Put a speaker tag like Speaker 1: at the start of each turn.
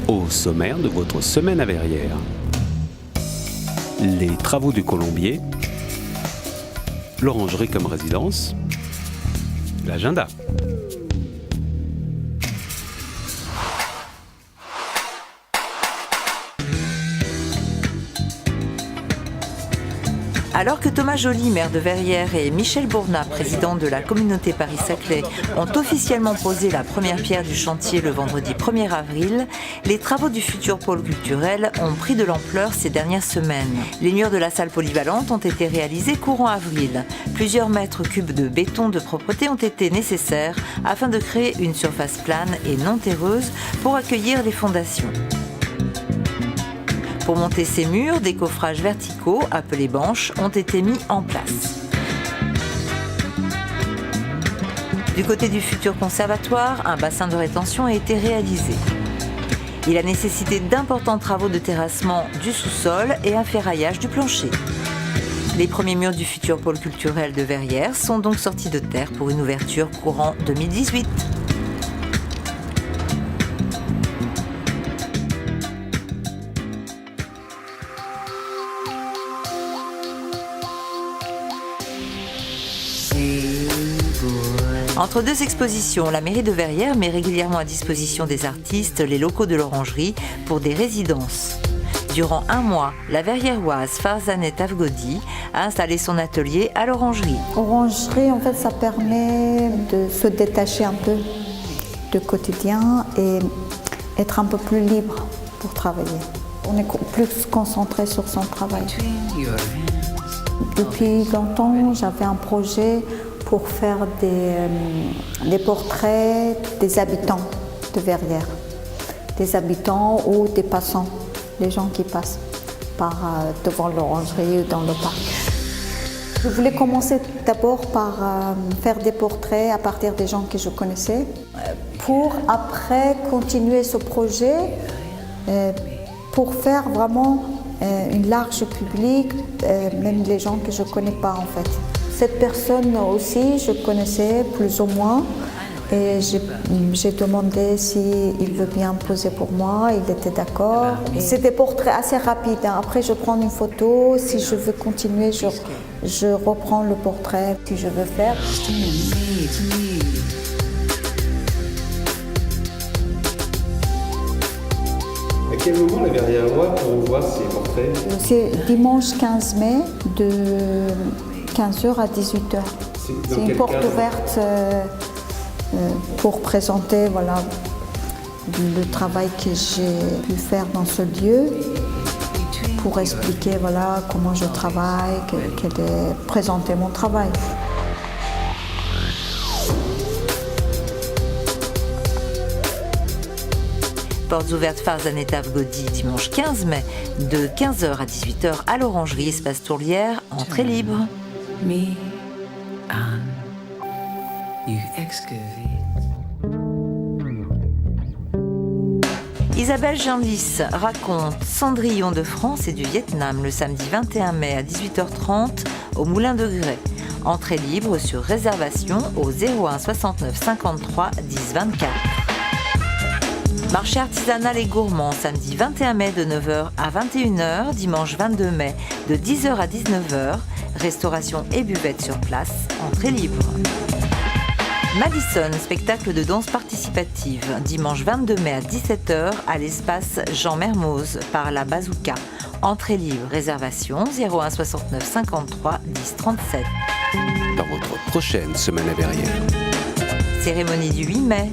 Speaker 1: Au sommaire de votre semaine à Verrières, les travaux du Colombier, l'orangerie comme résidence, l'agenda.
Speaker 2: Alors que Thomas Joly, maire de Verrières, et Michel Bournat, président de la communauté Paris-Saclay, ont officiellement posé la première pierre du chantier le vendredi 1er avril, les travaux du futur pôle culturel ont pris de l'ampleur ces dernières semaines. Les murs de la salle polyvalente ont été réalisés courant avril. Plusieurs mètres cubes de béton de propreté ont été nécessaires afin de créer une surface plane et non terreuse pour accueillir les fondations. Pour monter ces murs, des coffrages verticaux, appelés banches, ont été mis en place. Du côté du futur conservatoire, un bassin de rétention a été réalisé. Il a nécessité d'importants travaux de terrassement du sous-sol et un ferraillage du plancher. Les premiers murs du futur pôle culturel de Verrières sont donc sortis de terre pour une ouverture courant 2018. Entre deux expositions, la mairie de Verrières met régulièrement à disposition des artistes les locaux de l'orangerie pour des résidences. Durant un mois, la verriéroise Farzaneh Tafghodi a installé son atelier à l'orangerie.
Speaker 3: L'orangerie, en fait, ça permet de se détacher un peu du quotidien et être un peu plus libre pour travailler. On est plus concentré sur son travail. Depuis longtemps, j'avais un projet pour faire des portraits des habitants de Verrières, des habitants ou des passants, les gens qui passent devant l'orangerie ou dans le parc. Je voulais commencer d'abord par faire des portraits à partir des gens que je connaissais, pour après continuer ce projet, pour faire vraiment une large public, même les gens que je ne connais pas en fait. Cette personne aussi, je connaissais plus ou moins et j'ai demandé s'il veut bien poser pour moi, il était d'accord. C'est des portraits assez rapides, hein. Après je prends une photo, si je veux continuer, je reprends le portrait si je veux faire.
Speaker 1: À quel moment les Verriérois pourront voir ces portraits?
Speaker 3: C'est dimanche 15 mai de 15h à 18h. C'est une porte ouverte pour présenter voilà, le travail que j'ai pu faire dans ce lieu, pour expliquer voilà, comment je travaille, présenter mon travail.
Speaker 2: Portes ouvertes Farzaneh Tafghodi dimanche 15 mai de 15h à 18h à l'orangerie Espace Tourlière, entrée libre. Isabelle Genlis raconte Cendrillon de France et du Vietnam le samedi 21 mai à 18h30 au Moulin de Grès. Entrée libre sur réservation au 01 69 53 10 24. Marché artisanal et gourmand samedi 21 mai de 9h à 21h, dimanche 22 mai de 10h à 19h, restauration et buvette sur place, entrée libre. Madison, spectacle de danse participative, dimanche 22 mai à 17h à l'espace Jean Mermoz par la Bazooka, entrée libre, réservation 01 69 53 10 37.
Speaker 1: Dans votre prochaine semaine à Verrières.
Speaker 2: Cérémonie du 8 mai.